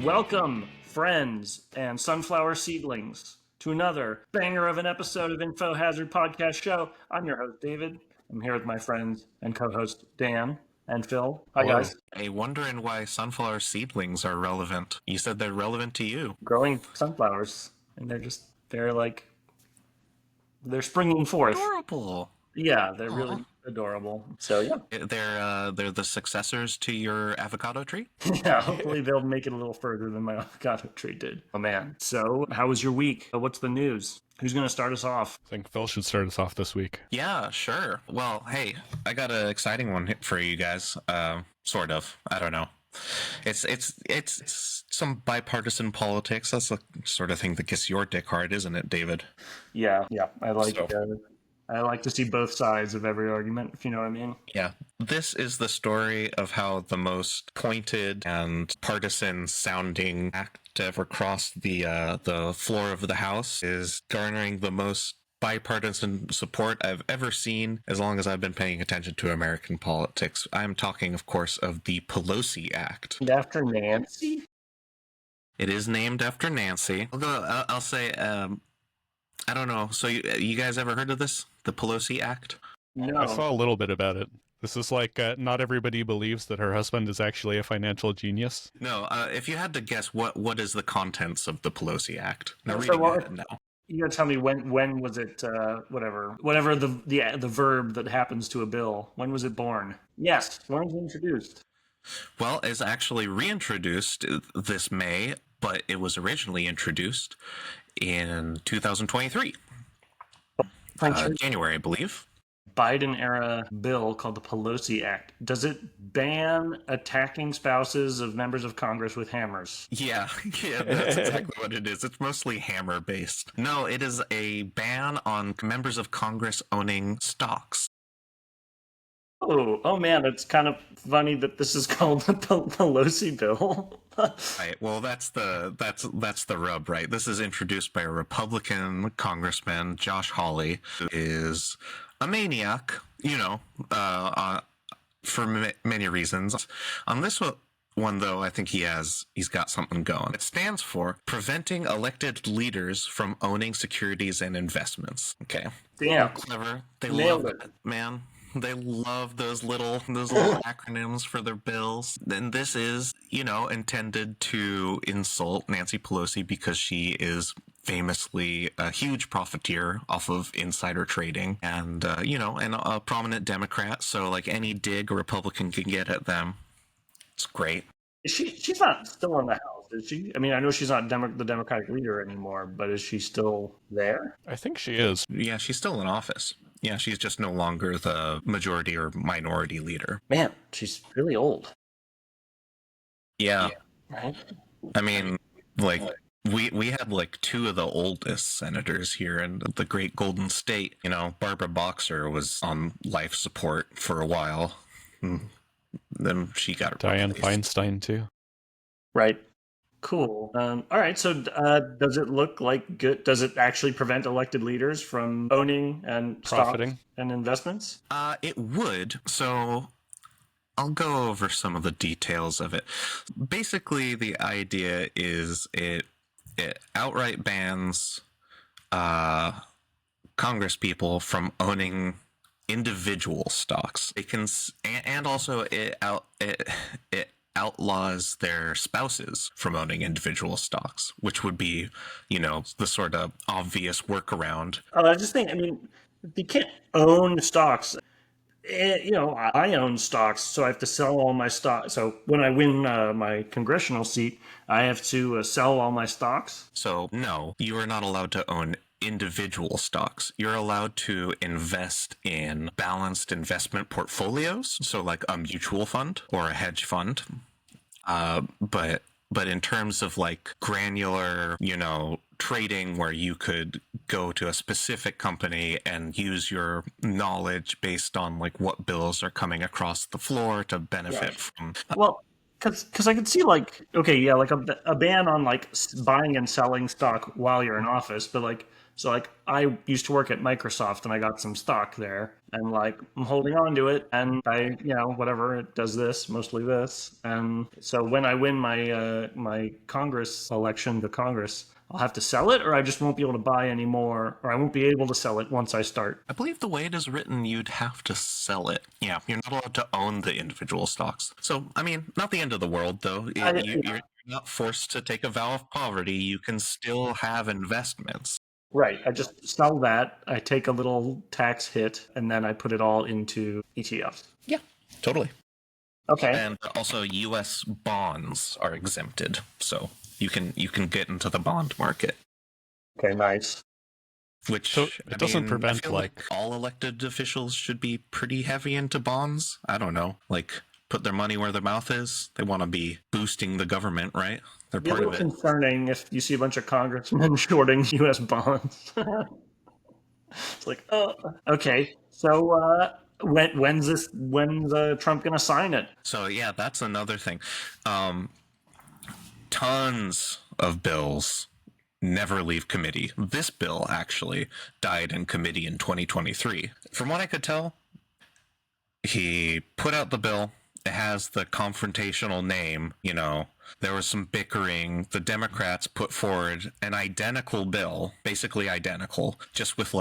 Welcome, friends and sunflower seedlings, to another banger of an episode of Info Hazard Podcast Show. I'm your host, David. I'm here with my friends and co-host, Dan and Phil. Hi, Hello. guys. Hey, wondering why sunflower seedlings are relevant. You said they're relevant to you. Growing sunflowers, and they're springing forth. Adorable. Yeah, they're really adorable. So, yeah. They're the successors to your avocado tree? Yeah, hopefully they'll make it a little further than my avocado tree did. Oh, man. So, how was your week? What's the news? Who's going to start us off? I think Phil should start us off this week. Yeah, sure. Well, hey, I got an exciting one for you guys. Sort of. I don't know. It's some bipartisan politics. That's the sort of thing that gets your dick hard, isn't it, David? Yeah. I like to see both sides of every argument, if you know what I mean. Yeah. This is the story of how the most pointed and partisan-sounding act to ever cross the floor of the House is garnering the most bipartisan support I've ever seen as long as I've been paying attention to American politics. I'm talking, of course, of the Pelosi Act. And after Nancy? It is named after Nancy. I'll say, I don't know. So you guys ever heard of this? The Pelosi Act? No. I saw a little bit about it. This is like, not everybody believes that her husband is actually a financial genius. No, if you had to guess, what is the contents of the Pelosi Act? No, you gotta tell me when was it? Whatever the verb that happens to a bill. When was it born? Yes, when was it introduced? Well, it's actually reintroduced this May, but it was originally introduced in 2023, January, I believe. Biden-era bill called the Pelosi Act. Does it ban attacking spouses of members of Congress with hammers? Yeah, that's exactly what it is. It's mostly hammer-based. No, it is a ban on members of Congress owning stocks. Oh man, it's kind of funny that this is called the Pelosi bill. Right. Well, that's the rub, right? This is introduced by a Republican congressman, Josh Hawley, who is a maniac, for many reasons. On this one, though, I think he's got something going. It stands for Preventing Elected Leaders from Owning Securities and Investments. Okay. Damn. Clever. They love it, man. They love those little acronyms for their bills. And this is, intended to insult Nancy Pelosi because she is famously a huge profiteer off of insider trading and, and a prominent Democrat. So, like, any dig a Republican can get at them, it's great. She's not still in the House, is she? I mean, I know she's not the Democratic leader anymore, but is she still there? I think she is. Yeah, she's still in office. Yeah, she's just no longer the majority or minority leader. Man, she's really old. Yeah. Right? I mean, like, we had, like, two of the oldest senators here in the great Golden State. Barbara Boxer was on life support for a while. Then she got Dianne replaced. Feinstein, too. Right. Cool. All right. So does it look like good? Does it actually prevent elected leaders from owning and profiting stocks and investments? It would. So I'll go over some of the details of it. Basically, the idea is it outright bans Congress people from owning individual stocks. They can, and also it outlaws their spouses from owning individual stocks, which would be, the sort of obvious workaround. I just think, you can't own stocks. I own stocks, so I have to sell all my stocks. So when I win my congressional seat, I have to sell all my stocks. So no, you are not allowed to own individual stocks. You're allowed to invest in balanced investment portfolios, so like a mutual fund or a hedge fund. But in terms of like granular, trading where you could go to a specific company and use your knowledge based on like what bills are coming across the floor to benefit from. Well, because I could see like, okay, yeah, like a ban on like buying and selling stock while you're in office, but like, so like I used to work at Microsoft and I got some stock there, and like I'm holding on to it, and I, whatever, it does this, mostly this, and so when I win my Congress election to Congress, I'll have to sell it, or I just won't be able to buy anymore, or I won't be able to sell it once I start. I believe the way it is written, you'd have to sell it. Yeah, you're not allowed to own the individual stocks. So, I mean, not the end of the world, though. You're not forced to take a vow of poverty. You can still have investments. Right. I just sell that. I take a little tax hit, and then I put it all into ETFs. Yeah, totally. Okay. And also, U.S. bonds are exempted, so you can get into the bond market. Okay. Nice. Which So it doesn't prevent, I feel like all elected officials should be pretty heavy into bonds. I don't know, like put their money where their mouth is. They want to be boosting the government, right? They're It'd be a part of little it. concerning if you see a bunch of congressmen shorting U.S. bonds. It's like, oh, okay. So when's Trump gonna sign it? So yeah, that's another thing. Tons of bills never leave committee. This bill actually died in committee in 2023. From what I could tell, he put out the bill. It has the confrontational name, There was some bickering. The Democrats put forward an identical bill, basically identical, just with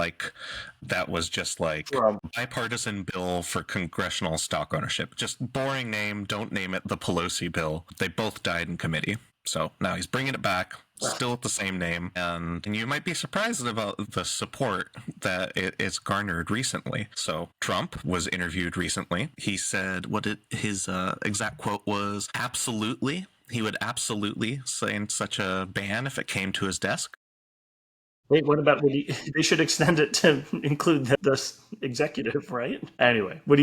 that was just bipartisan bill for congressional stock ownership. Just boring name, don't name it the Pelosi bill. They both died in committee. So now he's bringing it back, still with the same name, and you might be surprised about the support that it's garnered recently. So Trump was interviewed recently. He said his exact quote was, absolutely. He would absolutely sign such a ban if it came to his desk. Wait, what about they should extend it to include the executive, right? Anyway, would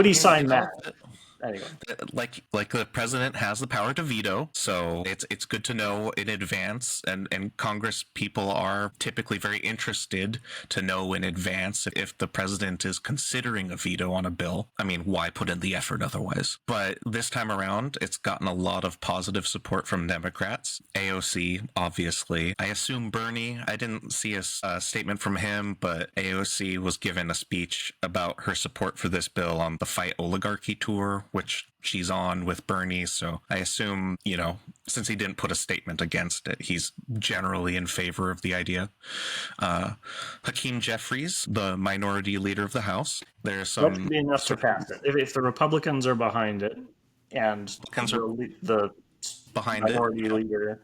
he sign that? Anyway, like the president has the power to veto, so it's good to know in advance, and Congress people are typically very interested to know in advance if the president is considering a veto on a bill. I mean, why put in the effort otherwise? But this time around, it's gotten a lot of positive support from Democrats. AOC, obviously. I assume Bernie. I didn't see a statement from him, but AOC was given a speech about her support for this bill on the Fight Oligarchy tour, which she's on with Bernie. So I assume, since he didn't put a statement against it, he's generally in favor of the idea. Hakeem Jeffries, the minority leader of the House, there's some... That should be enough to pass it. If the Republicans are behind it and the minority leader,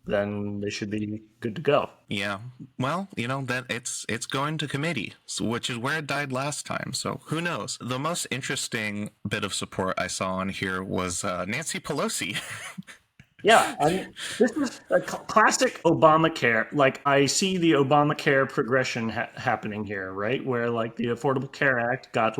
then they should be good to go. Yeah. Well, that it's going to committee, which is where it died last time. So who knows? The most interesting bit of support I saw on here was Nancy Pelosi. Yeah, I mean, this is a classic Obamacare. Like, I see the Obamacare progression happening here, right? Where the Affordable Care Act got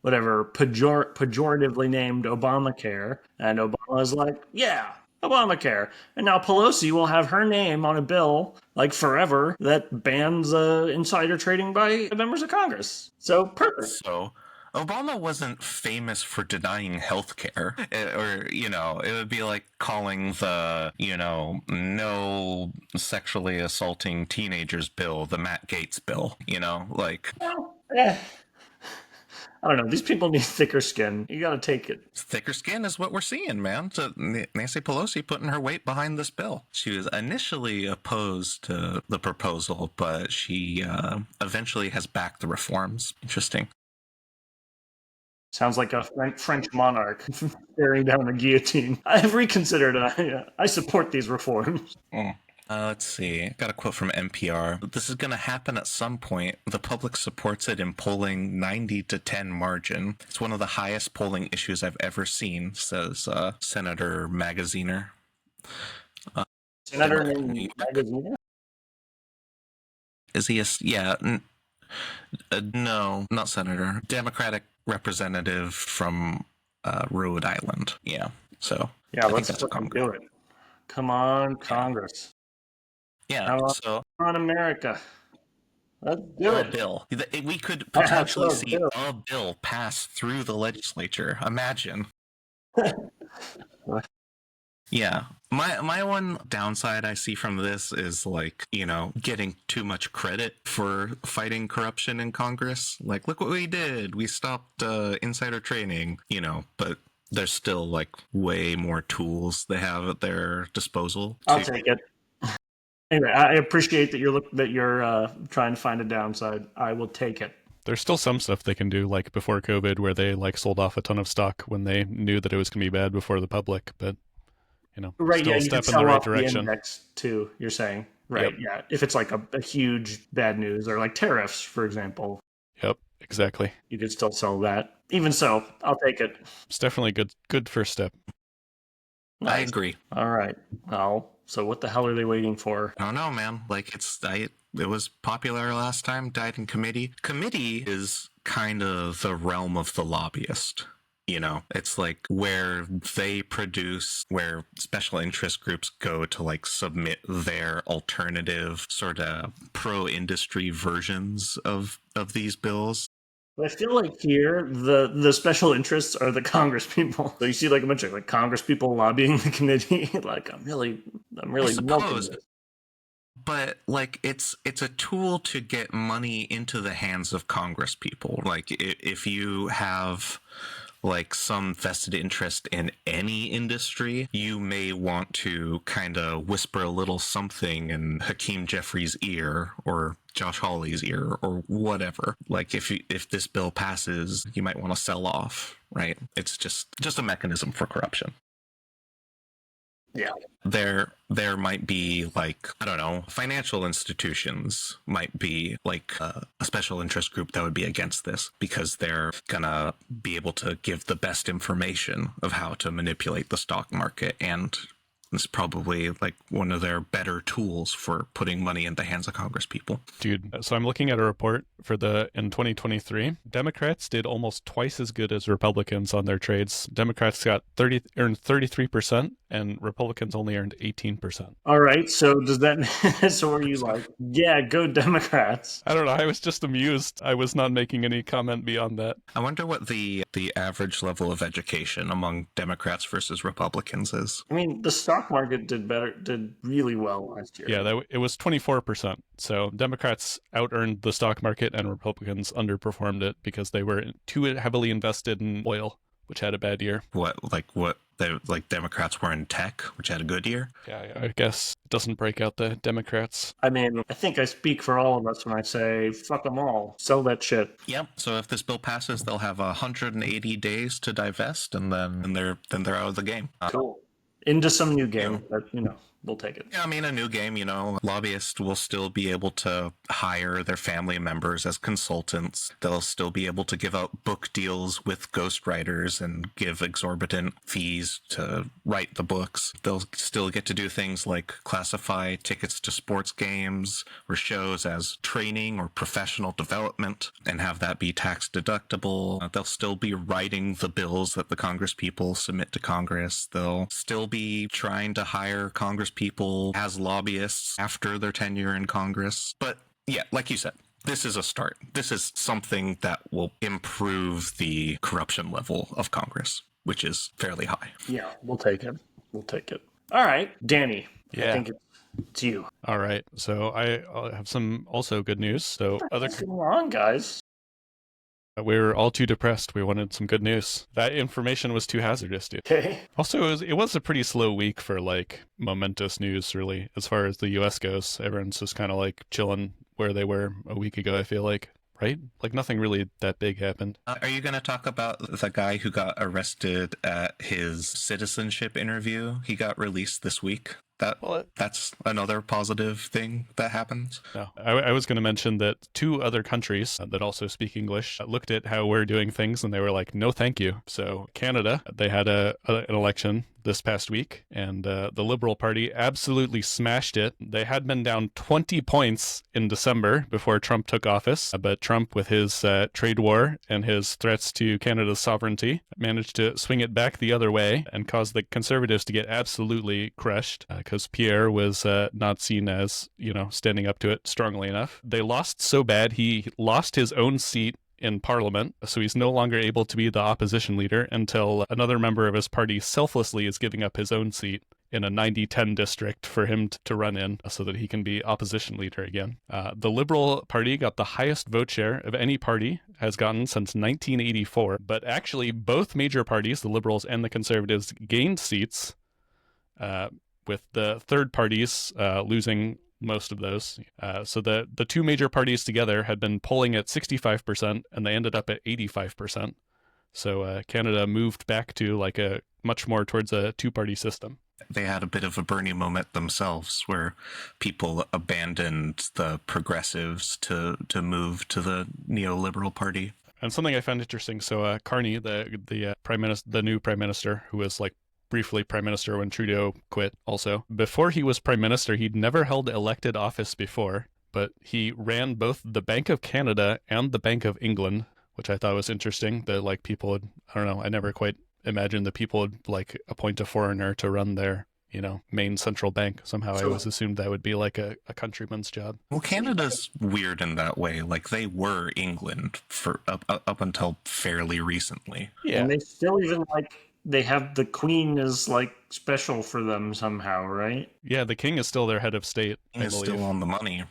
whatever pejoratively named Obamacare, and Obama's like, yeah, Obamacare. And now Pelosi will have her name on a bill forever that bans insider trading by members of Congress. So perfect. So Obama wasn't famous for denying health care, or, it would be like calling the, no sexually assaulting teenagers bill the Matt Gaetz bill, I don't know. These people need thicker skin. You got to take it. Thicker skin is what we're seeing, man. So Nancy Pelosi putting her weight behind this bill. She was initially opposed to the proposal, but she eventually has backed the reforms. Interesting. Sounds like a French monarch staring down a guillotine. I've reconsidered. I support these reforms. Let's see. Got a quote from NPR. This is going to happen at some point. The public supports it in polling 90-10 margin. It's one of the highest polling issues I've ever seen, says Senator Magaziner. Senator Magaziner? Is he no, not senator. Democratic representative from Rhode Island. Yeah. So yeah, let's do it. Come on, Congress. Yeah. Come on, America. Let's do A it. bill. We could I potentially saw a see bill. a bill pass through the legislature. Imagine. Yeah. My one downside I see from this is like, getting too much credit for fighting corruption in Congress. Like, look what we did. We stopped insider trading, but there's still like way more tools they have at their disposal. I'll take it. Anyway, I appreciate that you're trying to find a downside. I will take it. There's still some stuff they can do, like before COVID, where they like sold off a ton of stock when they knew that it was going to be bad before the public. But Right, still yeah, a you can step in the sell right off the direction. index too, you're saying. Right, Yep. yeah. If it's like a huge bad news or like tariffs, for example, Yep, exactly. you could still sell that. Even so, I'll take it. It's definitely a good first step. I Nice. agree. All right. Well, so what the hell are they waiting for? I don't know, man. Like it was popular last time, died in committee. Committee is kind of the realm of the lobbyist. It's like where where special interest groups go to like submit their alternative sort of pro-industry versions of these bills. I feel like here the special interests are the Congress people. So you see like a bunch of like Congress people lobbying the committee. Like I'm really milking suppose. this. But like it's a tool to get money into the hands of Congress people. Like if you have like some vested interest in any industry, you may want to kind of whisper a little something in Hakeem Jeffries' ear or Josh Hawley's ear or whatever. Like if this bill passes, you might want to sell off, right? It's just a mechanism for corruption. Yeah. There might be like, I don't know, financial institutions might be like a special interest group that would be against this because they're gonna be able to give the best information of how to manipulate the stock market, and it's probably like one of their better tools for putting money in the hands of Congress people. Dude, so I'm looking at a report in 2023. Democrats did almost twice as good as Republicans on their trades. Democrats earned 33%, and Republicans only earned 18%. All right. So does that so are you like, yeah, go Democrats? I don't know. I was just amused. I was not making any comment beyond that. I wonder what the average level of education among Democrats versus Republicans is. I mean, the stock market did really well last year. Yeah, it was 24%. So Democrats out-earned the stock market and Republicans underperformed it because they were too heavily invested in oil, which had a bad year. Democrats were in tech, which had a good year. Yeah, I guess it doesn't break out the Democrats. I mean, I think I speak for all of us when I say, fuck them all. Sell that shit. Yep. So if this bill passes, they'll have 180 days to divest, and then they're out of the game. Cool. Into some new game, but we'll take it. Yeah, I mean, a new game, lobbyists will still be able to hire their family members as consultants. They'll still be able to give out book deals with ghostwriters and give exorbitant fees to write the books. They'll still get to do things like classify tickets to sports games or shows as training or professional development and have that be tax deductible. They'll still be writing the bills that the Congress people submit to Congress. They'll still be trying to hire Congress people as lobbyists after their tenure in Congress. But yeah, like you said, this is a start. This is something that will improve the corruption level of Congress, which is fairly high. Yeah, we'll take it. All right, Danny. Yeah. I think it's you. All right. So I have some also good news. So What's going on, guys? we were all too depressed. We wanted some good news. That information was too hazardous, dude. Okay. Also, it was a pretty slow week for like momentous news, really, as far as the U.S. goes. Everyone's just kind of like chilling where they were a week ago, I feel like. Right? Like nothing really that big happened. Are you going to talk about the guy who got arrested at his citizenship interview? He got released this week. That's another positive thing that happened. No, I was going to mention that 2 other countries that also speak English looked at how we're doing things and they were like, no, thank you. So Canada, they had an election this past week, and the Liberal Party absolutely smashed it. They had been down 20 points in December before Trump took office, but Trump, with his trade war and his threats to Canada's sovereignty, managed to swing it back the other way and cause the Conservatives to get absolutely crushed. because Pierre was not seen as, standing up to it strongly enough. They lost so bad, he lost his own seat in parliament, so he's no longer able to be the opposition leader until another member of his party selflessly is giving up his own seat in a 90-10 district for him to run in so that he can be opposition leader again. The Liberal Party got the highest vote share of any party has gotten since 1984, but actually both major parties, the Liberals and the Conservatives, gained seats, with the third parties losing most of those. So the two major parties together had been polling at 65%, and they ended up at 85%. So Canada moved back to like a much more towards a two-party system. They had a bit of a Bernie moment themselves where people abandoned the progressives to move to the neoliberal party. And something I found interesting, so Carney, the prime minister, the new prime minister, who was like briefly prime minister when Trudeau quit also, before he was prime minister, he'd never held elected office before, but he ran both the Bank of Canada and the Bank of England, which I thought was interesting, that like people would, I don't know, I never quite imagined that people would like appoint a foreigner to run their, main central bank. Somehow I always assumed that would be like a countryman's job. Well, Canada's weird in that way. Like they were England for up until fairly recently. Yeah. And they still even they have the Queen is like special for them somehow, right? Yeah, the King is still their head of state. He's still on the money,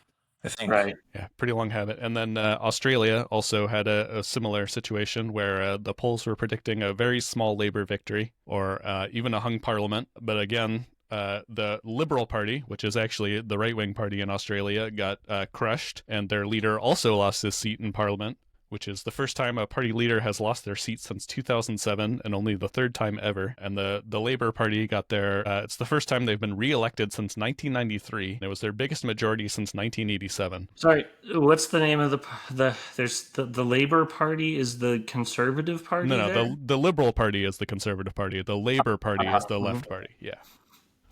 I think. Right. Yeah, pretty long habit. And then Australia also had a similar situation where the polls were predicting a very small Labour victory or even a hung parliament. But again, the Liberal Party, which is actually the right-wing party in Australia, got crushed, and their leader also lost his seat in parliament, which is the first time a party leader has lost their seat since 2007 and only the third time ever. And the Labour Party got it's the first time they've been re-elected since 1993. It was their biggest majority since 1987. Sorry, what's the name of the Labour Party is the Conservative Party? No, the Liberal Party is the Conservative Party. The Labour Party is the left party. Yeah.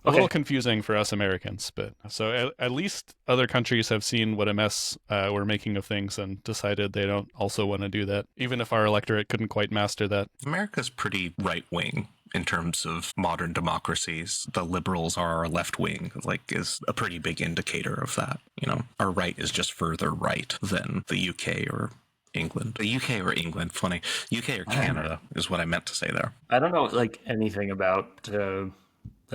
A little confusing for us Americans, but so at least other countries have seen what a mess we're making of things and decided they don't also want to do that, even if our electorate couldn't quite master that. America's pretty right-wing in terms of modern democracies. The liberals are our left-wing, is a pretty big indicator of that. Our right is just further right than the UK or England. The UK or England, funny. UK or Canada is what I meant to say there. I don't know anything about...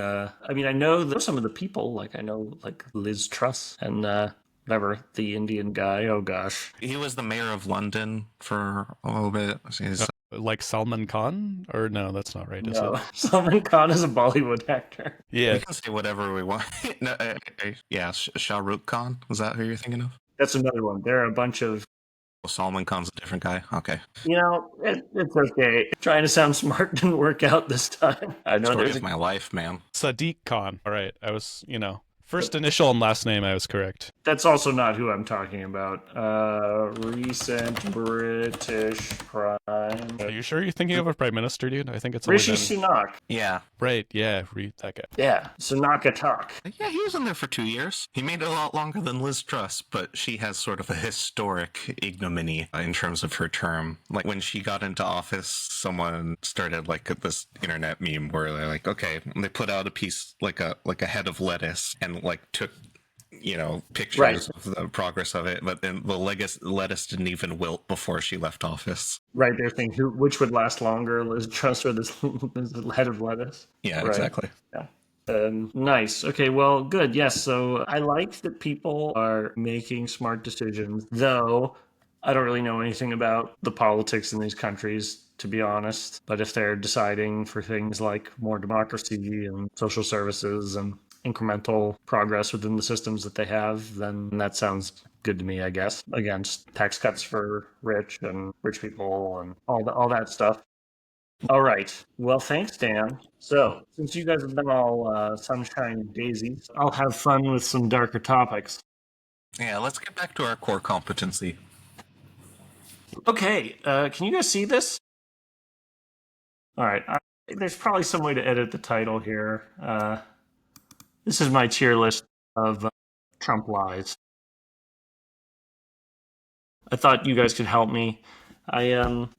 I know some of the people, I know Liz Truss and whatever, the Indian guy, oh gosh. He was the mayor of London for a little bit. Like Salman Khan? Or no, that's not right, is it? Salman Khan is a Bollywood actor. Yeah. We can say whatever we want. Shah Rukh Khan, was that who you're thinking of? That's another one. There are a bunch of... Salman Khan's a different guy? Okay. It's okay. Trying to sound smart didn't work out this time. I know Story of my life, man. Sadiq Khan. All right. I was, first initial and last name, I was correct. That's also not who I'm talking about. Recent British prime... Are you sure you're thinking of a prime minister, dude? I think it's... Rishi Sunak. Yeah. Right, yeah. Read that guy. Yeah, Sunaka talk. Yeah, he was in there for 2 years. He made it a lot longer than Liz Truss, but she has sort of a historic ignominy in terms of her term. Like, when she got into office, someone started, this internet meme where they're like, okay, and they put out a piece, like a head of lettuce, and, took... pictures of the progress of it, but then the lettuce didn't even wilt before she left office. Right, they're thinking which would last longer, Liz Truss or this head of lettuce? Yeah, right. Exactly. Yeah. Nice. Okay, well, good. Yes, so I like that people are making smart decisions, though I don't really know anything about the politics in these countries, to be honest. But if they're deciding for things like more democracy and social services and incremental progress within the systems that they have, then that sounds good to me, I guess. Again, just tax cuts for rich people and all that stuff. All right. Well, thanks, Dan. So, since you guys have been all sunshine and daisies, I'll have fun with some darker topics. Yeah, let's get back to our core competency. Okay. Can you guys see this? All right. There's probably some way to edit the title here. This is my tier list of Trump lies. I thought you guys could help me.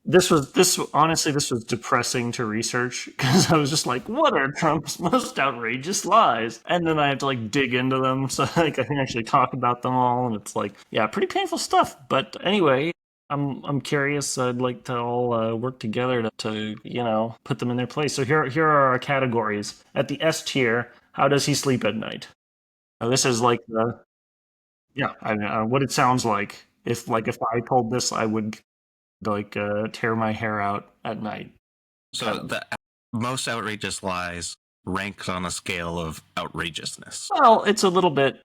This honestly, this was depressing to research because I was just like, what are Trump's most outrageous lies? And then I had to like dig into them so like I can actually talk about them all, and it's like, yeah, pretty painful stuff. But anyway, I'm curious. I'd like to all work together to put them in their place. So here are our categories. At the S tier, how does he sleep at night? This is like the yeah, what it sounds like. If I told this, I would like tear my hair out at night. So the most outrageous lies ranked on a scale of outrageousness. Well, it's a little bit.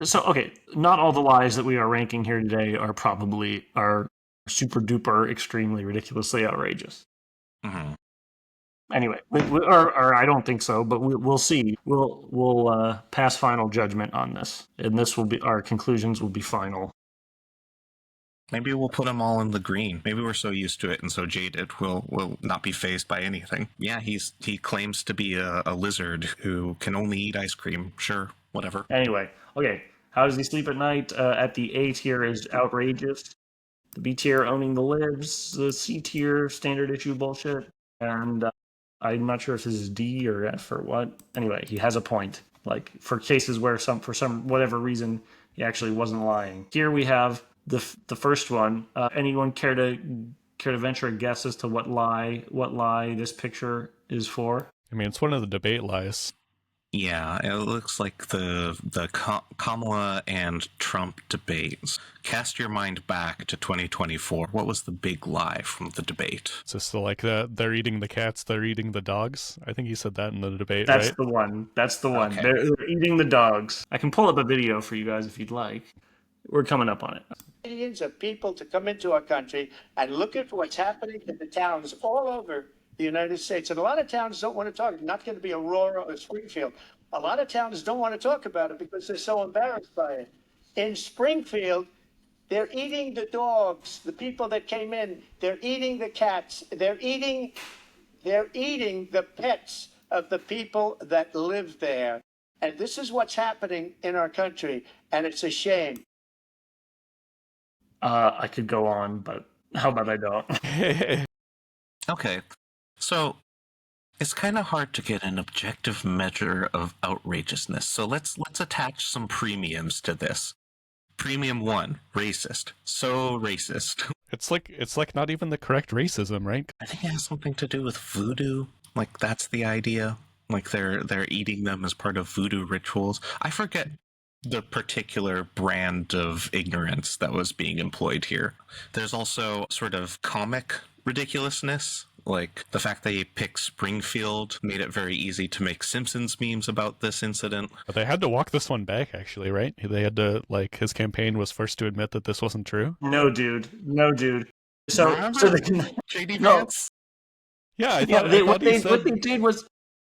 So okay, not all the lies that we are ranking here today are super duper extremely ridiculously outrageous. Mm-hmm. Anyway, or I don't think so, but we'll see. We'll pass final judgment on this, and this will be our conclusions will be final. Maybe we'll put them all in the green. Maybe we're so used to it and so jaded, we'll not be fazed by anything. Yeah, he claims to be a lizard who can only eat ice cream. Sure, whatever. Anyway, okay. How does he sleep at night? At the A tier is outrageous. The B tier owning the libs. The C tier standard issue bullshit. And I'm not sure if this is D or F or what. Anyway, he has a point. Like for cases where for some whatever reason he actually wasn't lying. Here we have the first one. Anyone care to venture a guess as to what lie this picture is for? I mean, it's one of the debate lies. Yeah, it looks like the Kamala and Trump debates. Cast your mind back to 2024. What was the big lie from the debate? It's just like they're eating the cats, they're eating the dogs. I think he said that in the debate, That's right? the one. That's the one. Okay. They're eating the dogs. I can pull up a video for you guys if you'd like. We're coming up on it. Millions of people to come into our country and look at what's happening in the towns all over the United States. And a lot of towns don't want to talk. Not going to be Aurora or Springfield. A lot of towns don't want to talk about it because they're so embarrassed by it. In Springfield, they're eating the dogs, the people that came in. They're eating the cats. They're eating the pets of the people that live there. And this is what's happening in our country. And it's a shame. I could go on, but how about I don't? Okay, so it's kind of hard to get an objective measure of outrageousness. So let's attach some premiums to this. Premium 1, racist. So racist. It's like not even the correct racism, right? I think it has something to do with voodoo. Like that's the idea. Like they're eating them as part of voodoo rituals. I forget the particular brand of ignorance that was being employed here. There's also sort of comic ridiculousness, like the fact they picked Springfield made it very easy to make Simpsons memes about this incident. But they had to walk this one back, actually, right? They had to, like, his campaign was first to admit that this wasn't true. No, dude. So they can, JD no. Vance? Yeah, I Yeah, thought, what they did was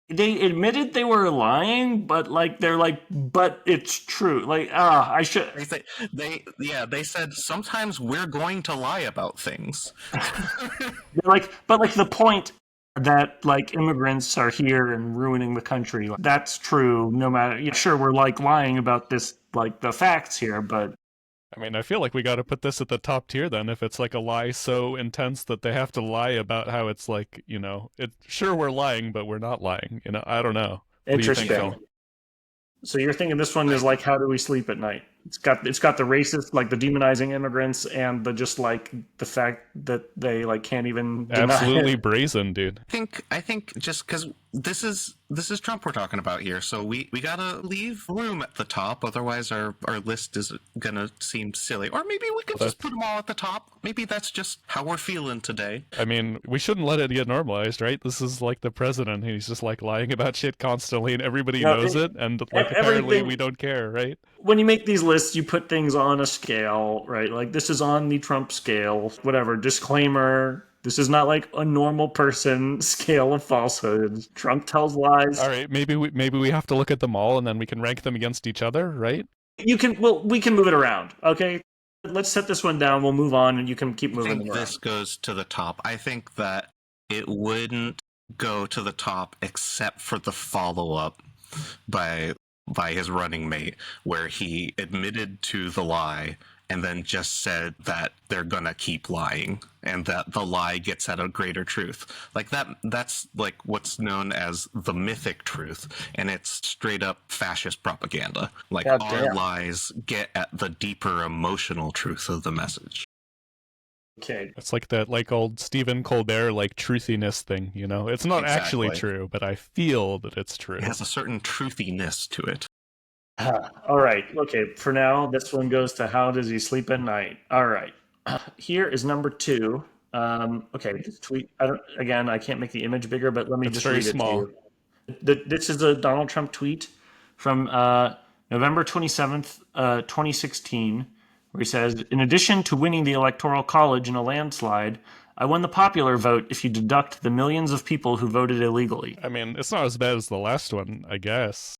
they admitted they were lying, but like they're like, but it's true. Like, I should. They said sometimes we're going to lie about things. But like the point that like immigrants are here and ruining the country, like, that's true. No matter, sure, we're like lying about this, like the facts here, but I mean, I feel like we got to put this at the top tier then. If it's like a lie so intense that they have to lie about how it's like, sure we're lying, but we're not lying. I don't know. What do you think, interesting. Phil? So you're thinking this one is like, how do we sleep at night? It's got the racist, like the demonizing immigrants, and the just like the fact that they like can't even deny Absolutely it. brazen, dude. I think just because this is Trump we're talking about here, so we gotta leave room at the top, otherwise our list is gonna seem silly. Or maybe we could just put them all at the top. Maybe that's just how we're feeling today. I mean, we shouldn't let it get normalized, right? This is like the president. He's just like lying about shit constantly, and everybody knows it, and like apparently we don't care, right? When you make these lists, you put things on a scale, right? Like this is on the Trump scale, whatever. Disclaimer. This is not like a normal person scale of falsehoods. Trump tells lies. All right, maybe we have to look at them all and then we can rank them against each other, right? We can move it around. Okay, let's set this one down. We'll move on, and you can keep moving them around. This goes to the top. I think that it wouldn't go to the top except for the follow-up by his running mate, where he admitted to the lie and then just said that they're gonna keep lying and that the lie gets at a greater truth. Like that's like what's known as the mythic truth, and it's straight up fascist propaganda. Like God our damn. lies get at the deeper emotional truth of the message. Okay. It's like that, like old Stephen Colbert, like truthiness thing, you know? It's not actually Exactly. true, but I feel that it's true. It has a certain truthiness to it. All right. Okay. For now, this one goes to how does he sleep at night? All right. Here is number 2. Okay. This tweet. I can't make the image bigger, but let me It's just very read it small. to you. This is a Donald Trump tweet from November 27th, 2016, where he says, "In addition to winning the Electoral College in a landslide, I won the popular vote if you deduct the millions of people who voted illegally." I mean, it's not as bad as the last one, I guess.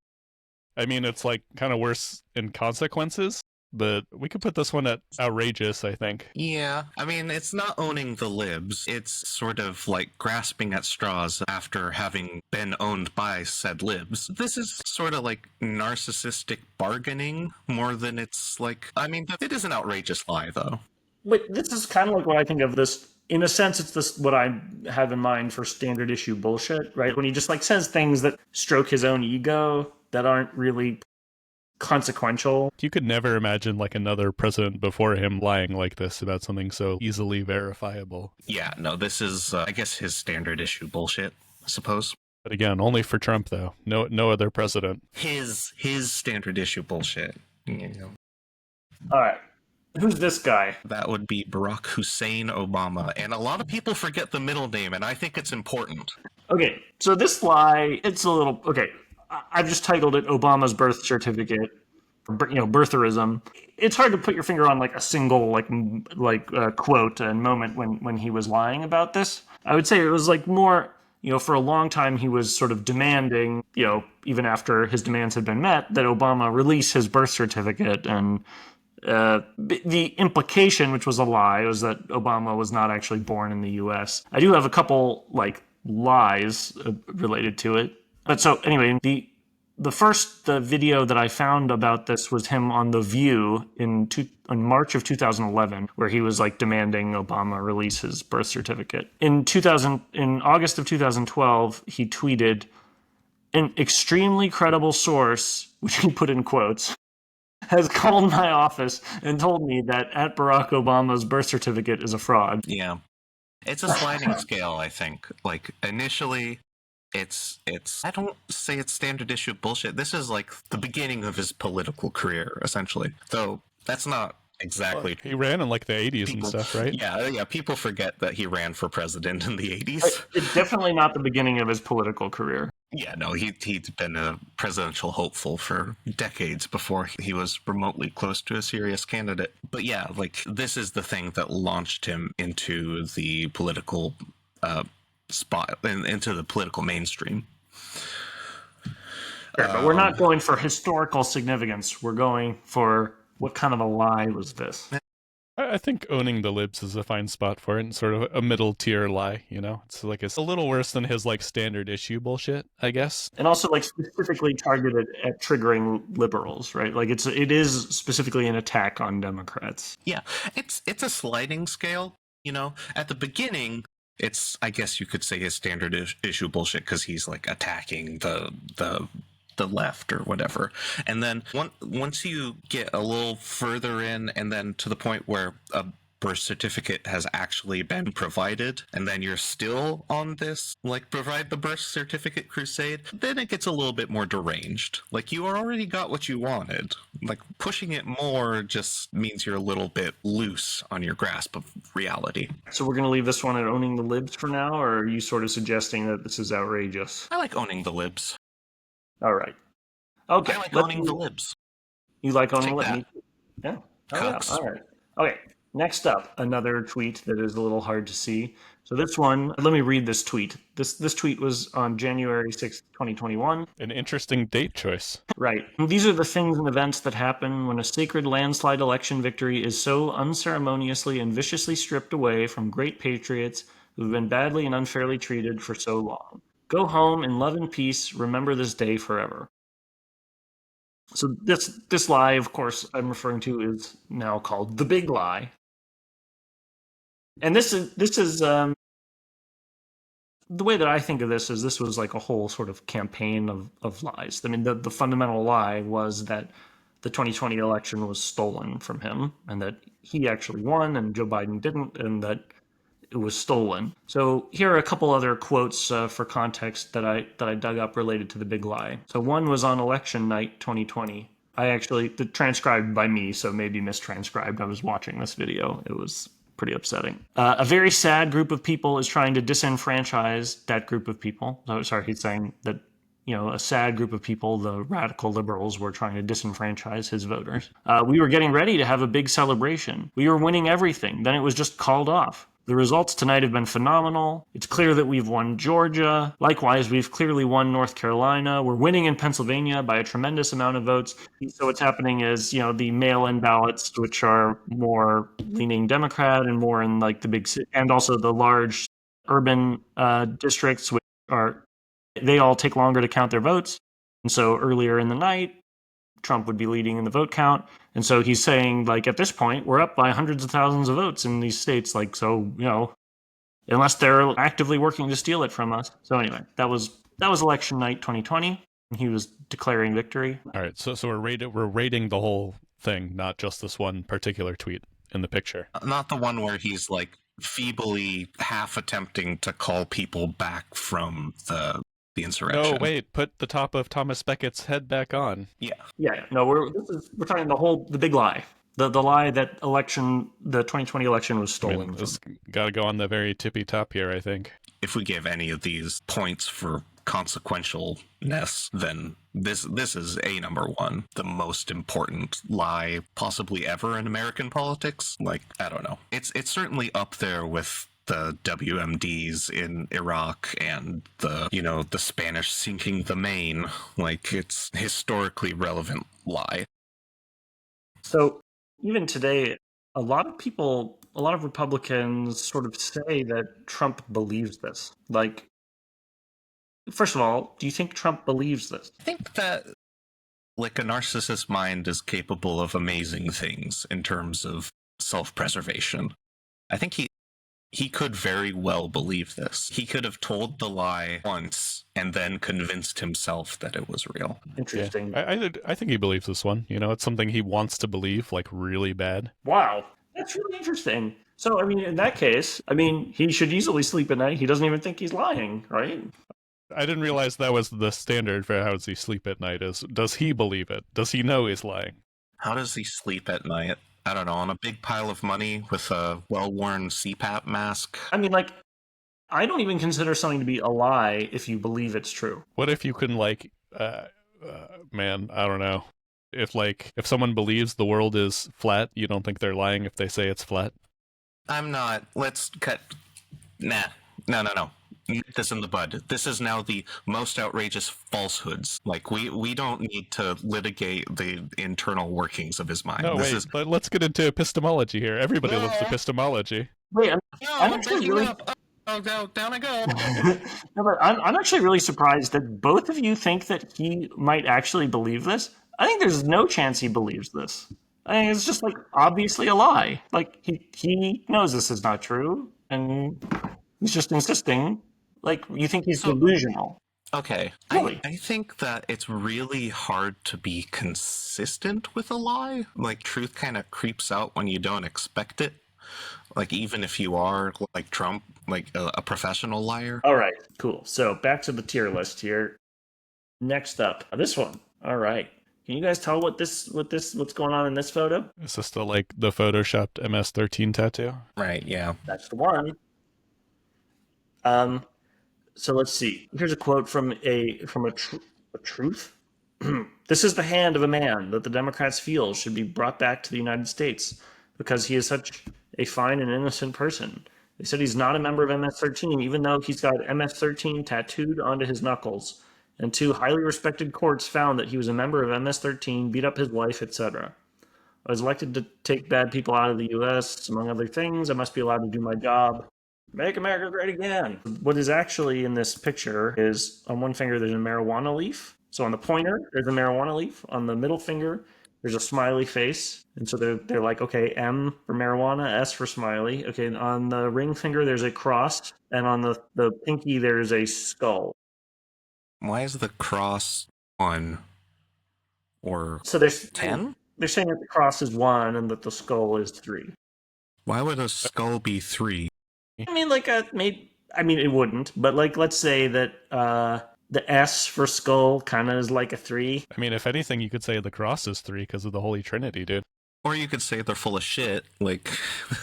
I mean, it's like kind of worse in consequences, but we could put this one at outrageous, I think. Yeah, I mean, it's not owning the libs. It's sort of like grasping at straws after having been owned by said libs. This is sort of like narcissistic bargaining more than it's like. I mean, it is an outrageous lie, though. But this is kind of like what I think of this. In a sense, it's this what I have in mind for standard issue bullshit, right? When he just like says things that stroke his own ego that aren't really consequential. You could never imagine like another president before him lying like this about something so easily verifiable. Yeah, no, this is, I guess, his standard issue bullshit, I suppose. But again, only for Trump though. No other president. His standard issue bullshit. You know, All right. Who's this guy? that would be Barack Hussein Obama, and a lot of people forget the middle name, and I think it's important. Okay, so this lie, it's a little okay. I've just titled it Obama's birth certificate, birtherism. It's hard to put your finger on like a single quote and moment when he was lying about this. I would say it was like more, for a long time he was sort of demanding, even after his demands had been met, that Obama release his birth certificate. And the implication, which was a lie, was that Obama was not actually born in the U.S. I do have a couple lies related to it. But so anyway, the first video that I found about this was him on The View in March of 2011, where he was demanding Obama release his birth certificate. In August of 2012, he tweeted, "An extremely credible source," which he put in quotes, "has called my office and told me that at Barack Obama's birth certificate is a fraud." Yeah. It's a sliding scale, I think. Like, initially, it's I don't say it's standard issue bullshit. This is like the beginning of his political career, essentially. Though that's not exactly. He ran in the 80s and stuff, right? Yeah. People forget that he ran for president in the 80s. It's definitely not the beginning of his political career. Yeah, no, he'd been a presidential hopeful for decades before he was remotely close to a serious candidate. But yeah, this is the thing that launched him into the political spot, into the political mainstream. Sure, but we're not going for historical significance. We're going for what kind of a lie was this? I think owning the libs is a fine spot for it, and sort of a middle tier lie, It's it's a little worse than his standard issue bullshit, I guess. And also specifically targeted at triggering liberals, right? It is specifically an attack on Democrats. Yeah, it's a sliding scale, At the beginning, it's, I guess you could say, his standard issue bullshit because he's attacking the left or whatever. And then once you get a little further in, and then to the point where a birth certificate has actually been provided, and then you're still on this provide the birth certificate crusade, then it gets a little bit more deranged. You already got what you wanted. Pushing it more just means you're a little bit loose on your grasp of reality. So we're going to leave this one at owning the libs for now, or are you sort of suggesting that this is outrageous? I like owning the libs. All right. Okay. I like owning the libs. You like owning the Take libs? Yeah. Cooks. All right. Okay. Next up, another tweet that is a little hard to see. So this one, let me read this tweet. This tweet was on January 6th, 2021. An interesting date choice. Right. These are the things and events that happen when a sacred landslide election victory is so unceremoniously and viciously stripped away from great patriots who have been badly and unfairly treated for so long. Go home in love and peace. Remember this day forever. So this lie, of course, I'm referring to is now called the big lie. And this is the way that I think of this is this was like a whole sort of campaign of lies. I mean, the fundamental lie was that the 2020 election was stolen from him and that he actually won and Joe Biden didn't, and that it was stolen. So here are a couple other quotes for context that I dug up related to the big lie. So one was on election night 2020. The transcribed by me, so maybe mistranscribed. I was watching this video. It was pretty upsetting. A very sad group of people is trying to disenfranchise that group of people. Oh, sorry, he's saying that a sad group of people, the radical liberals, were trying to disenfranchise his voters. We were getting ready to have a big celebration. We were winning everything. Then it was just called off. The results tonight have been phenomenal. It's clear that we've won Georgia. Likewise, we've clearly won North Carolina. We're winning in Pennsylvania by a tremendous amount of votes. So what's happening is, the mail-in ballots, which are more leaning Democrat and more in like the big city, and also the large urban districts, which they all take longer to count their votes. And so earlier in the night, Trump would be leading in the vote count. And so he's saying, like, at this point, we're up by hundreds of thousands of votes in these states. Like, so, unless they're actively working to steal it from us. So anyway, that was election night 2020. He was declaring victory. All right. So we're rating the whole thing, not just this one particular tweet in the picture. Not the one where he's like feebly half attempting to call people back from the insurrection. No, wait, put the top of Thomas Beckett's head back on. Yeah. No, we're talking the big lie. The lie that the 2020 election was stolen. This got to go on the very tippy top here, I think. If we give any of these points for consequentialness, then this is number one, the most important lie possibly ever in American politics. Like, I don't know. It's certainly up there with the WMDs in Iraq and the Spanish sinking the Maine. Like, it's historically relevant lie. So even today, a lot of Republicans sort of say that Trump believes this. Like, first of all, do you think Trump believes this? I think that, like, a narcissist's mind is capable of amazing things in terms of self-preservation. I think he could very well believe this. He could have told the lie once and then convinced himself that it was real. Interesting. Yeah. I think he believes this one. It's something he wants to believe, like, really bad. Wow. That's really interesting. So, in that case, he should easily sleep at night. He doesn't even think he's lying, right? I didn't realize that was the standard for how does he sleep at night. Does he believe it? Does he know he's lying? How does he sleep at night? I don't know, on a big pile of money with a well-worn CPAP mask? I don't even consider something to be a lie if you believe it's true. What if you can, man, I don't know. If someone believes the world is flat, you don't think they're lying if they say it's flat? I'm not. Let's cut. Nah. No. Nip this in the bud. This is now the most outrageous falsehoods. Like, we don't need to litigate the internal workings of his mind. No, but let's get into epistemology here. Everybody loves epistemology. Wait, I'm actually really... Oh, down I go. No, but I'm actually really surprised that both of you think that he might actually believe this. I think there's no chance he believes this. I think it's just, obviously a lie. Like, he knows this is not true, and he's just insisting. Like, you think he's delusional. Okay. Really? I think that it's really hard to be consistent with a lie. Like, truth kind of creeps out when you don't expect it. Like, even if you are, like Trump, like a professional liar. All right, cool. So back to the tier list here. Next up, this one. All right. Can you guys tell what's going on in this photo? Is this the photoshopped MS-13 tattoo? Right, yeah. That's the one. So let's see. Here's a quote from a truth. This is the hand of a man that the Democrats feel should be brought back to the United States because he is such a fine and innocent person. They said he's not a member of MS-13, even though he's got MS-13 tattooed onto his knuckles. And two highly respected courts found that he was a member of MS-13, beat up his wife, etc. I was elected to take bad people out of the U.S., among other things. I must be allowed to do my job. Make America great again. What is actually in this picture is on one finger there's a marijuana leaf. So on the pointer, there's a marijuana leaf. On the middle finger, there's a smiley face. And so they're like, okay, M for marijuana, S for smiley. Okay, on the ring finger, there's a cross. And on the pinky, there's a skull. Why is the cross 1 or So there's 10? They're saying that the cross is 1 and that the skull is 3. Why would a skull be 3? I mean, like it wouldn't, but like, let's say that the S for skull kind of is like a 3. I mean, if anything, you could say the cross is 3 because of the Holy Trinity, dude. Or you could say they're full of shit. Like,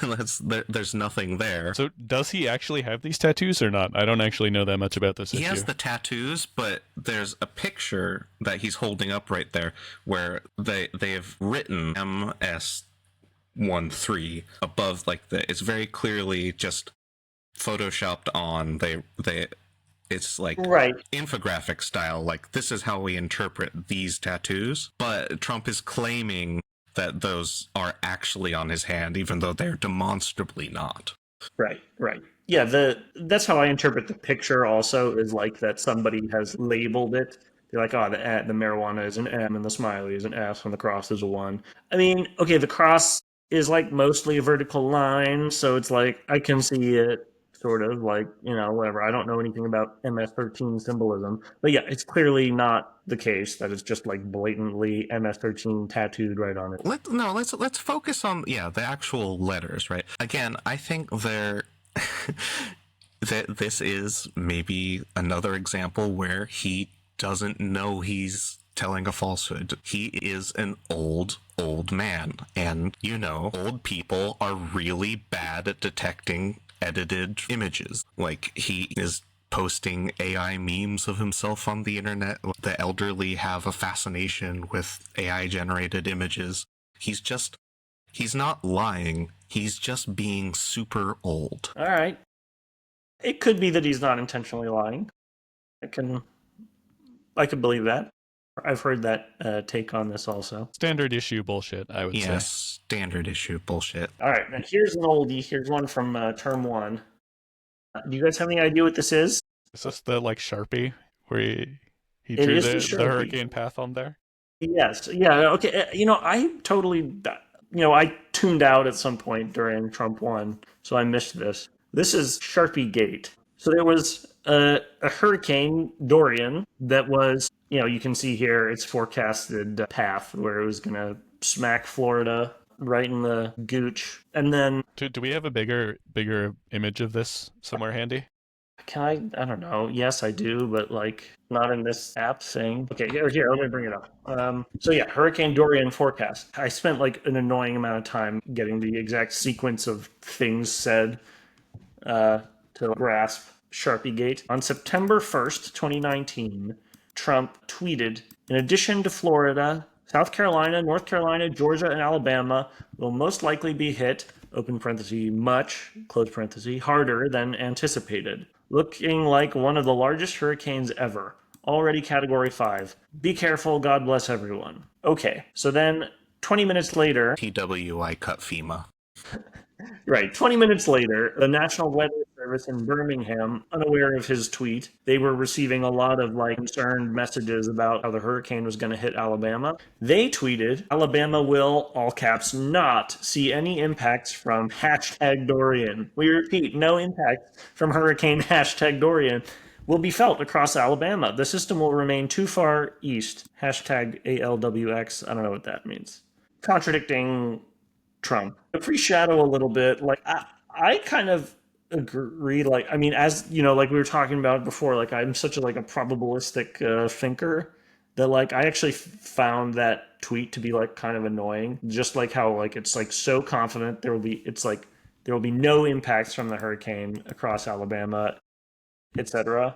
there's nothing there. So does he actually have these tattoos or not? I don't actually know that much about this He issue. has the tattoos, but there's a picture that he's holding up right there where they have written MS13 above, like it's very clearly just photoshopped on. It's like Right. infographic style, like this is how we interpret these tattoos. But Trump is claiming that those are actually on his hand, even though they're demonstrably not. Right. Yeah, that's how I interpret the picture also, is like that somebody has labeled it. They're like, oh, the marijuana is an M and the smiley is an S and the cross is a 1. I mean, okay, the cross is like mostly a vertical line, so it's like I can see it sort of like, whatever. I don't know anything about MS-13 symbolism, but yeah, it's clearly not the case that it's just like blatantly MS-13 tattooed right on it. Let's focus on the actual letters, right? Again, I think that this is maybe another example where he doesn't know he's telling a falsehood. He is an old man, and old people are really bad at detecting edited images. Like, he is posting AI memes of himself on the internet. The elderly have a fascination with AI generated images. He's not lying. He's just being super old. All right. It could be that he's not intentionally lying. I could believe that. I've heard that take on this also. Standard issue bullshit, I would say. Yes, standard issue bullshit. All right, now here's an oldie. Here's one from term 1. Do you guys have any idea what this is? Is this the Sharpie where he It drew is the the Sharpie. hurricane path on there? Yes. Yeah. Okay. I totally. I tuned out at some point during Trump 1, so I missed this. This is Sharpie Gate. So there was a Hurricane Dorian that was, you can see here its forecasted path where it was going to smack Florida right in the gooch. And then... Do we have a bigger image of this somewhere handy? I don't know. Yes, I do, but not in this app thing. Okay, here, let me bring it up. So yeah, Hurricane Dorian forecast. I spent an annoying amount of time getting the exact sequence of things said to grasp Sharpie Gate. On September 1st, 2019, Trump tweeted, in addition to Florida, South Carolina, North Carolina, Georgia, and Alabama will most likely be hit, open parenthesis, much, close parenthesis, harder than anticipated. Looking like one of the largest hurricanes ever. Already Category 5. Be careful, God bless everyone. Okay, so then 20 minutes later... TWI cut FEMA. Right, 20 minutes later, the National Weather Service in Birmingham, unaware of his tweet, they were receiving a lot of concerned messages about how the hurricane was going to hit Alabama. They tweeted, Alabama will, all caps, not see any impacts from #Dorian. We repeat, no impact from Hurricane #Dorian will be felt across Alabama. The system will remain too far east. #ALWX. I don't know what that means. Contradicting Trump. To pre-shadow a little bit, I kind of agree. As we were talking about before, I'm such a probabilistic thinker that I actually found that tweet to be kind of annoying. Just how it's so confident there will be no impacts from the hurricane across Alabama, etc.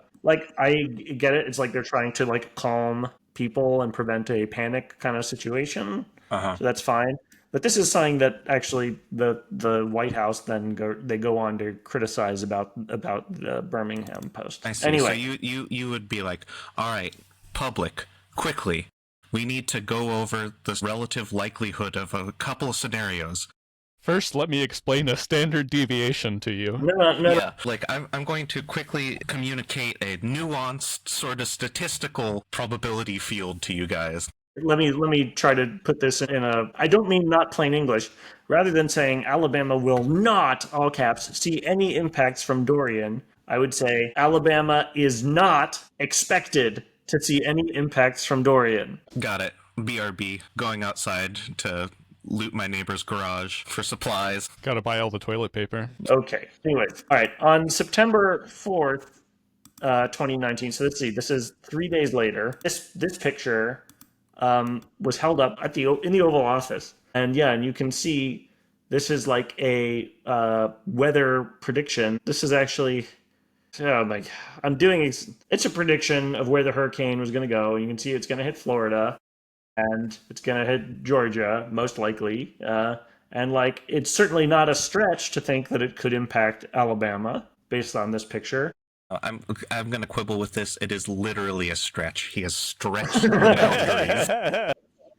I get it. It's they're trying to calm people and prevent a panic kind of situation. So that's fine. But this is something that actually the White House then go on to criticize about the Birmingham Post. I see. Anyway, so you would be like, all right, public, quickly, we need to go over the relative likelihood of a couple of scenarios. First, let me explain a standard deviation to you. No. Yeah, like I'm going to quickly communicate a nuanced sort of statistical probability field to you guys. Let me try to put this in a. I don't mean not plain English. Rather than saying Alabama will not, all caps, see any impacts from Dorian, I would say Alabama is not expected to see any impacts from Dorian. Got it. BRB, going outside to loot my neighbor's garage for supplies. Gotta buy all the toilet paper. Okay. Anyways, all right. On September 4th, 2019. So let's see. This is 3 days later. This picture was held up at in the Oval Office, and you can see this is like a weather prediction. This is actually, oh my, it's a prediction of where the hurricane was going to go. You can see it's going to hit Florida, and it's going to hit Georgia most likely, and like it's certainly not a stretch to think that it could impact Alabama based on this picture. I'm going to quibble with this. It is literally a stretch. He has stretched the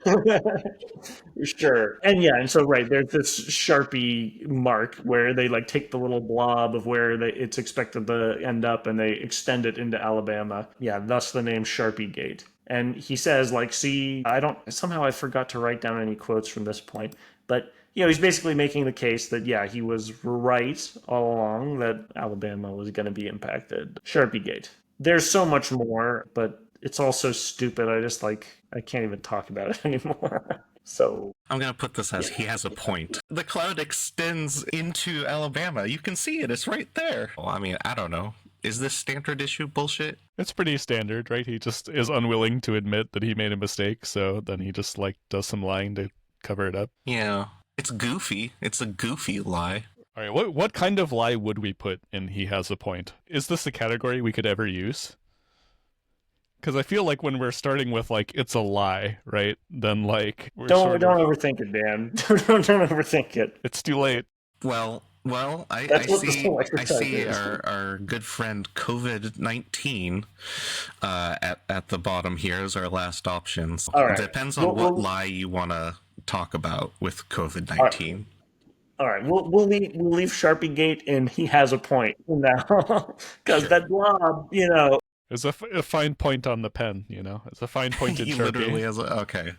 boundaries. Sure. And so right, there's this Sharpie mark where they like take the little blob of where it's expected to end up and they extend it into Alabama. Yeah, thus the name Sharpie Gate. And he says like, see, I forgot to write down any quotes from this point, but he's basically making the case that, he was right all along that Alabama was going to be impacted. Sharpie Gate. There's so much more, but it's all so stupid. I can't even talk about it anymore. So I'm going to put this as he has a point. The cloud extends into Alabama. You can see it. It's right there. Well, I mean, I don't know. Is this standard issue bullshit? It's pretty standard, right? He just is unwilling to admit that he made a mistake, so then he just does some lying to cover it up. Yeah. It's goofy. It's a goofy lie. All right, what kind of lie would we put in he has a point? Is this a category we could ever use? Because I feel like when we're starting with it's a lie, right? Then don't overthink it, Dan. don't overthink it. It's too late. Well, I see our good friend COVID-19 at the bottom here is our last option. So all right. Depends on what lie you want to talk about with COVID-19. All right, we'll leave Sharpie Gate, and he has a point now because that blob, It's a fine point on the pen, It's a fine pointed he Sharpie. Literally has okay.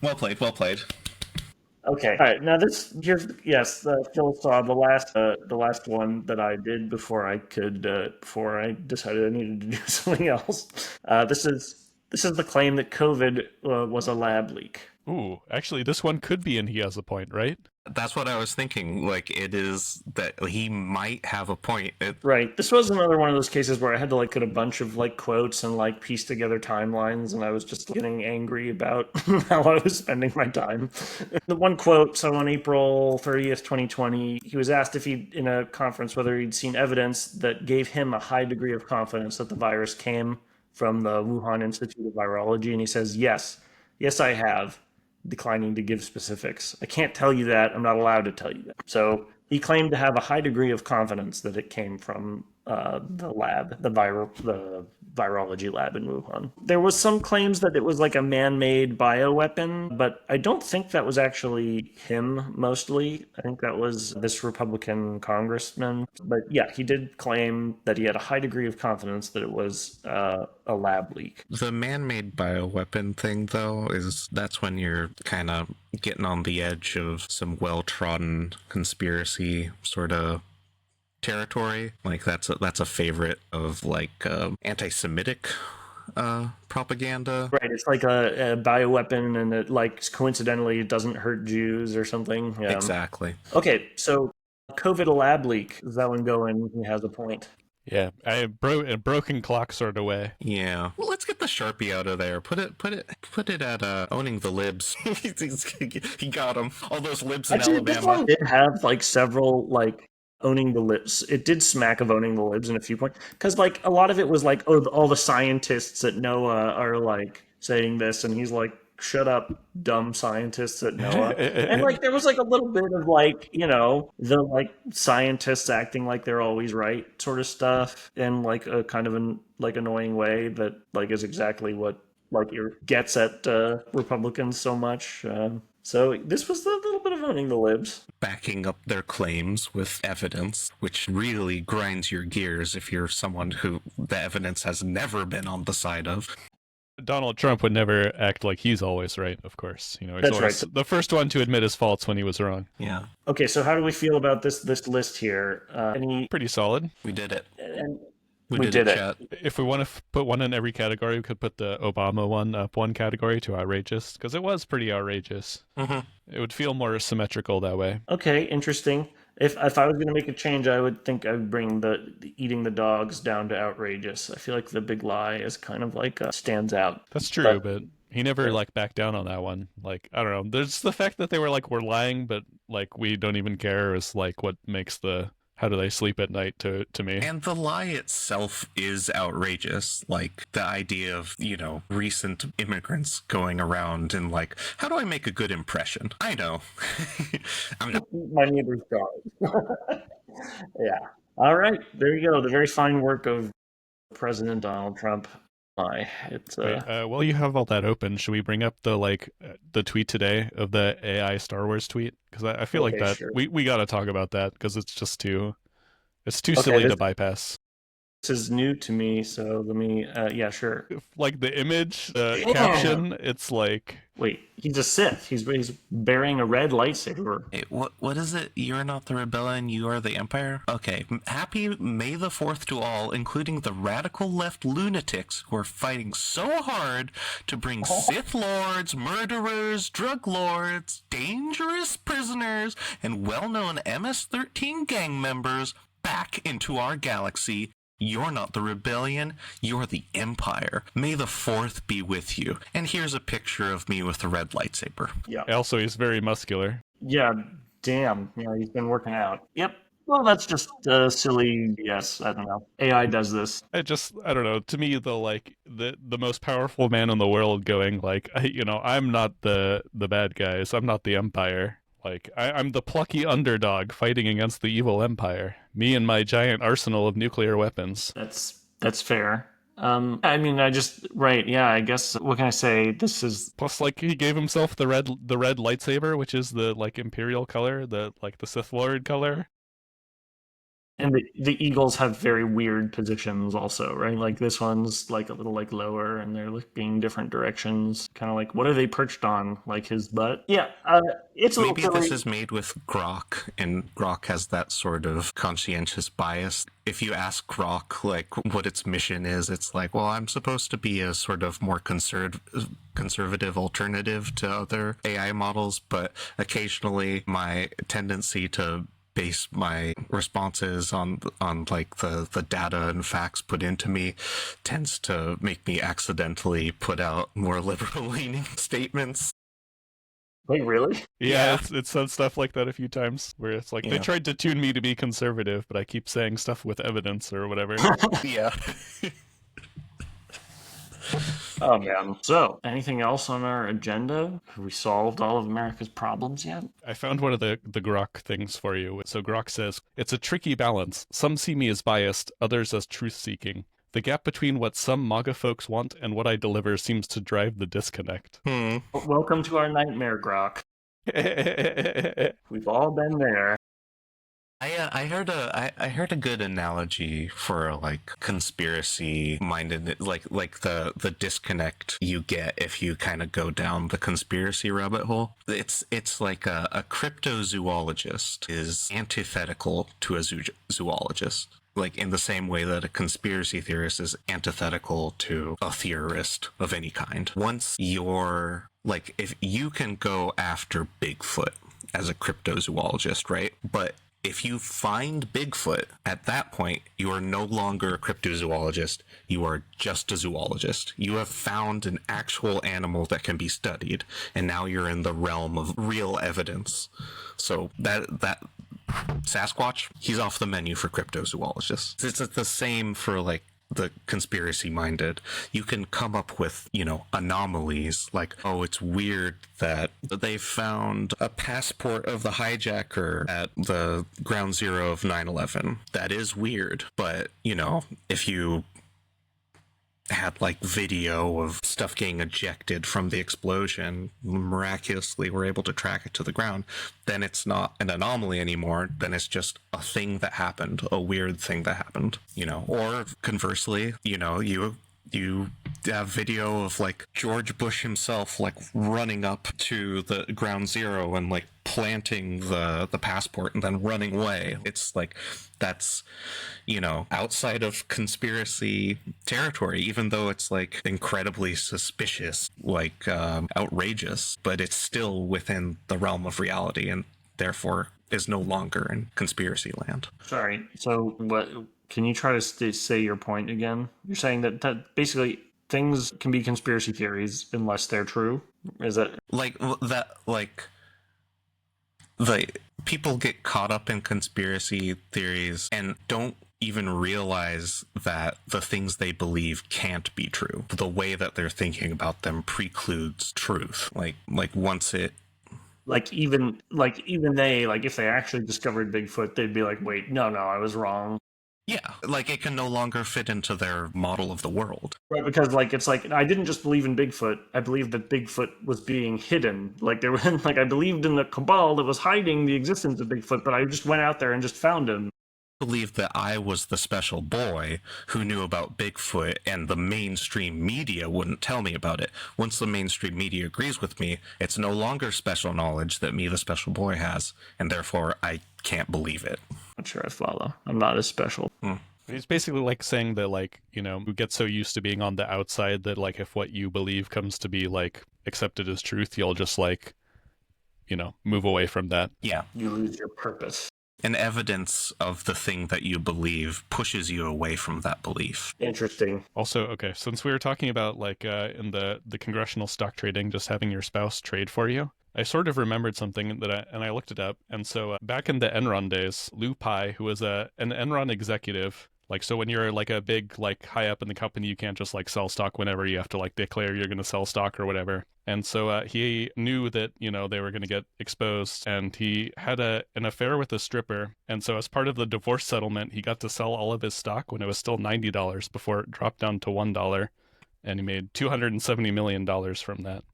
Well played. Okay. All right. Now Phil saw the last one that I did before I decided I needed to do something else. This is the claim that COVID was a lab leak. Ooh, actually, this one could be in he has a point, right? That's what I was thinking. It is that he might have a point. Right. This was another one of those cases where I had to get a bunch of quotes and piece together timelines, and I was just getting angry about how I was spending my time. The one quote, so on April 30th, 2020, he was asked if in a conference whether he'd seen evidence that gave him a high degree of confidence that the virus came from the Wuhan Institute of Virology, and he says, yes, I have, declining to give specifics. I can't tell you that. I'm not allowed to tell you that. So he claimed to have a high degree of confidence that it came from the lab, the virology lab in Wuhan. There was some claims that it was a man-made bioweapon, but I don't think that was actually him mostly. I think that was this Republican congressman. But he did claim that he had a high degree of confidence that it was a lab leak. The man-made bioweapon thing, though, that's when you're kind of getting on the edge of some well-trodden conspiracy sort of territory. That's a favorite of anti-Semitic propaganda. Right, it's like a bioweapon, and it coincidentally it doesn't hurt Jews or something. Yeah. Exactly. Okay, so COVID lab leak, is that one going? He has a point. Yeah, a broken clock sort of way. Yeah. Well, let's get the Sharpie out of there. Put it at owning the libs. He got them. All those libs in Alabama. This one did have several owning the libs. It did smack of owning the libs in a few points, because a lot of it was all the scientists at NOAA are saying this, and he's shut up, dumb scientists at NOAA. And there was a little bit of the scientists acting like they're always right sort of stuff in a kind of an annoying way that is exactly what gets at Republicans so much. So this was a little bit of owning the libs. Backing up their claims with evidence, which really grinds your gears if you're someone who the evidence has never been on the side of. Donald Trump would never act like he's always right, of course. You know, he's That's always right. the first one to admit his faults when he was wrong. Yeah, Okay, so how do we feel about this list here? Pretty solid. we did it. And We did it, chat. If we want to put one in every category, we could put the Obama one up one category to outrageous, because it was pretty outrageous. Mm-hmm. It would feel more symmetrical that way. Okay, interesting. If I was going to make a change, I would think I would bring the eating the dogs down to outrageous. I feel like the big lie is kind of like stands out. That's true, but he never like backed down on that one. Like, I don't know. There's the fact that they were like, we're lying, but like we don't even care is like what makes the how do they sleep at night to me. And the lie itself is outrageous. Like the idea of, recent immigrants going around and like, how do I make a good impression? I know. I'm not. My neighbor's dog. Yeah. All right. There you go. The very fine work of President Donald Trump. It's While you have all that open, should we bring up the tweet today of the AI Star Wars tweet? Because I feel like that sure. we got to talk about that because it's just too silly to bypass. This is new to me, so let me. Yeah, sure. Like the image, caption, it's like. Wait, he's a Sith. He's bearing a red lightsaber. Hey, what is it? You're not the rebellion, you are the empire? Okay, happy May the 4th to all, including the radical left lunatics who are fighting so hard to bring Sith lords, murderers, drug lords, dangerous prisoners, and well-known MS-13 gang members back into our galaxy. You're not the rebellion, you're the empire. May the 4th be with you. And here's a picture of me with a red lightsaber. Yeah. Also, he's very muscular. Yeah, damn. Yeah, he's been working out. Yep. Well, that's just silly. Yes, I don't know. AI does this. I don't know. To me, the most powerful man in the world going like, I'm not the bad guys. I'm not the empire. Like, I'm the plucky underdog fighting against the evil empire. Me and my giant arsenal of nuclear weapons. That's fair. Right. Yeah, I guess, what can I say? This is... Plus, like, he gave himself the red lightsaber, which is the, like, imperial color, the Sith Lord color. And the eagles have very weird positions also, right? Like this one's like a little like lower and they're looking different directions. Kind of like, what are they perched on? Like his butt? Yeah, it's a Maybe little this is made with Grok, and Grok has that sort of conscientious bias. If you ask Grok, like, what its mission is, it's like, well, I'm supposed to be a sort of more conservative alternative to other AI models, but occasionally my tendency to base my responses on like the data and facts put into me tends to make me accidentally put out more liberal leaning statements. Wait, really? Yeah. It's said stuff like that a few times where it's like, they tried to tune me to be conservative, but I keep saying stuff with evidence or whatever. Yeah. Oh, man. So, anything else on our agenda? Have we solved all of America's problems yet? I found one of the Grok things for you. So Grok says, it's a tricky balance. Some see me as biased, others as truth-seeking. The gap between what some MAGA folks want and what I deliver seems to drive the disconnect. Welcome to our nightmare, Grok. We've all been there. I heard a good analogy for like conspiracy minded, like the disconnect you get if you kind of go down the conspiracy rabbit hole. It's like a cryptozoologist is antithetical to a zoologist. Like in the same way that a conspiracy theorist is antithetical to a theorist of any kind. Once you're like, if you can go after Bigfoot as a cryptozoologist, right? But if you find Bigfoot, at that point, you are no longer a cryptozoologist. You are just a zoologist. You have found an actual animal that can be studied, and now you're in the realm of real evidence. So that Sasquatch, he's off the menu for cryptozoologists. It's the same for like the conspiracy minded. You can come up with, anomalies like, oh, it's weird that they found a passport of the hijacker at the ground zero of 9/11. That is weird. But, if you had like video of stuff getting ejected from the explosion, miraculously were able to track it to the ground, then it's not an anomaly anymore. Then it's just a thing that happened, a weird thing that happened, or conversely, you have video of like George Bush himself like running up to the ground zero and like planting the passport and then running away. It's like that's outside of conspiracy territory, even though it's like incredibly suspicious, like outrageous, but it's still within the realm of reality and therefore is no longer in conspiracy land. Sorry. So what? Can you try to say your point again? You're saying that basically things can be conspiracy theories unless they're true? Is that like that? Like the people get caught up in conspiracy theories and don't even realize that the things they believe can't be true. The way that they're thinking about them precludes truth. Like once it. even they, like, if they actually discovered Bigfoot, they'd be like, wait, no, I was wrong. Yeah, like it can no longer fit into their model of the world. Right, because like it's like I didn't just believe in Bigfoot. I believed that Bigfoot was being hidden. Like there was like I believed in the cabal that was hiding the existence of Bigfoot, but I just went out there and just found him. Believed that I was the special boy who knew about Bigfoot and the mainstream media wouldn't tell me about it. Once the mainstream media agrees with me, it's no longer special knowledge that me, the special boy, has, and therefore I can't believe it. Not sure I follow. I'm not as special. He's basically like saying that, like, we get so used to being on the outside that, like, if what you believe comes to be, like, accepted as truth, you'll just, like, move away from that. Yeah. You lose your purpose. And evidence of the thing that you believe pushes you away from that belief. Interesting. Also, okay, since we were talking about, like, in the congressional stock trading, just having your spouse trade for you, I sort of remembered something that I looked it up. And so back in the Enron days, Lou Pai, who was an Enron executive, like, so when you're like a big, like, high up in the company, you can't just like sell stock whenever. You have to like declare you're going to sell stock or whatever. And so he knew that, they were going to get exposed, and he had an affair with a stripper. And so as part of the divorce settlement, he got to sell all of his stock when it was still $90 before it dropped down to $1. And he made $270 million from that.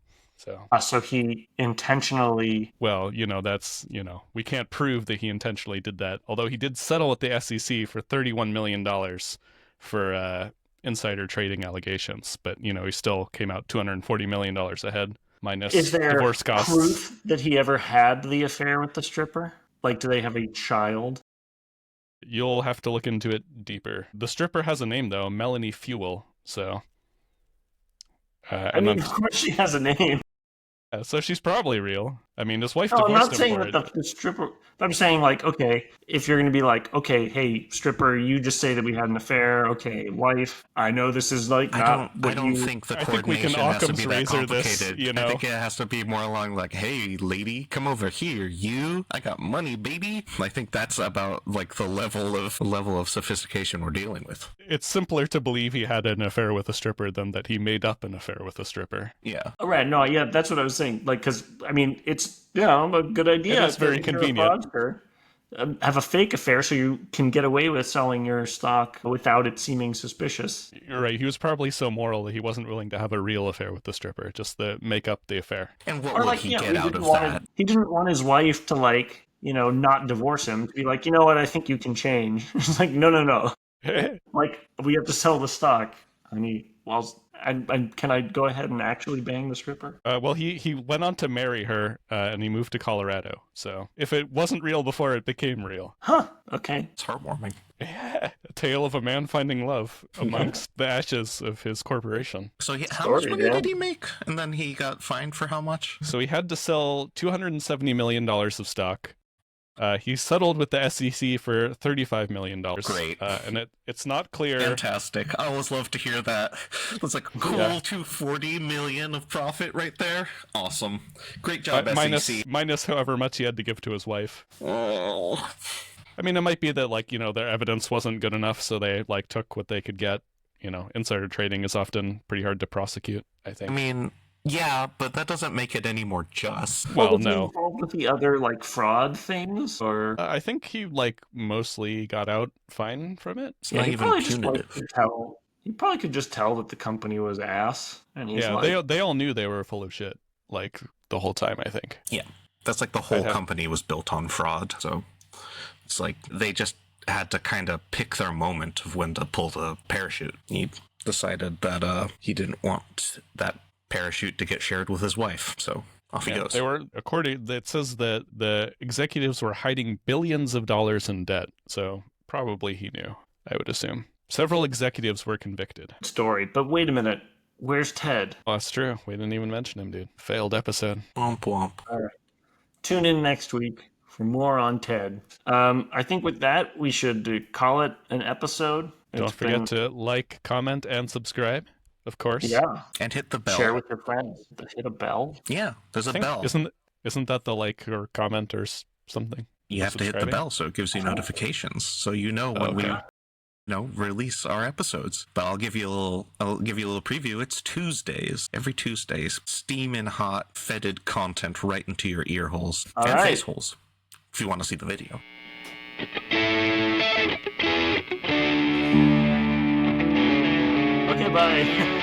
So he intentionally... Well, that's, we can't prove that he intentionally did that. Although he did settle with the SEC for $31 million for insider trading allegations. But, he still came out $240 million ahead, minus divorce costs. Is there proof that he ever had the affair with the stripper? Like, do they have a child? You'll have to look into it deeper. The stripper has a name, though, Melanie Fuel. So... of course she has a name. So she's probably real. I mean, his wife divorced him. I'm not saying that the stripper... I'm saying, like, okay, if you're going to be like, okay, hey, stripper, you just say that we had an affair. Okay, wife, I know this is, like, I don't think the coordination has to be that complicated. This, I think it has to be more along, like, hey, lady, come over here. I got money, baby. I think that's about, like, the level of sophistication we're dealing with. It's simpler to believe he had an affair with a stripper than that he made up an affair with a stripper. Yeah. Right, no, yeah, that's what I was saying. Like, because, I mean, it's, a good idea. It's very convenient. Have a fake affair so you can get away with selling your stock without it seeming suspicious. You're right. He was probably so moral that he wasn't willing to have a real affair with the stripper, just to make up the affair. And what would he get out of that? He didn't want his wife to, like, not divorce him. To be like, you know what, I think you can change. It's like, no. Like, we have to sell the stock. And can I go ahead and actually bang the stripper? Well, he went on to marry her, and he moved to Colorado. So if it wasn't real before, it became real. Huh. Okay. It's heartwarming. Yeah. A tale of a man finding love amongst the ashes of his corporation. So how much money did he make? And then he got fined for how much? So he had to sell $270 million of stock. He settled with the SEC for $35 million. Great. And it's not clear. Fantastic. I always love to hear that. It's like cool, yeah. $240 million of profit right there. Awesome. Great job, SEC. Minus however much he had to give to his wife. Oh. I mean, it might be that, like, their evidence wasn't good enough, so they, like, took what they could get. Insider trading is often pretty hard to prosecute, I think. I mean... Yeah, but that doesn't make it any more just. Well, was no. he involved with the other, like, fraud things, or I think he, like, mostly got out fine from it. It's not even punitive. Just liked to tell He probably could just tell that the company was ass, and he's Yeah, like, they all knew they were full of shit, like, the whole time, I think. Yeah. That's like the whole company was built on fraud. So it's like they just had to kind of pick their moment of when to pull the parachute. He decided that he didn't want that parachute to get shared with his wife. So off he goes. They were, it says that the executives were hiding billions of dollars in debt. So probably he knew, I would assume. Several executives were convicted. story. But wait a minute. Where's Ted? Oh, that's true. We didn't even mention him, dude. Failed episode. Womp womp. All right. Tune in next week for more on Ted. I think with that, we should call it an episode. Don't forget to like, comment, and subscribe, of course. Yeah. And hit the bell. Share with your friends. Hit a bell. Yeah, there's a bell. Isn't that the like or comment or something? You have to hit the bell so it gives you notifications, so you know when we release our episodes. But I'll give you a little preview. It's Tuesdays, every Tuesdays, steaming hot, fetid content right into your ear holes and face holes, if you want to see the video. Okay, bye.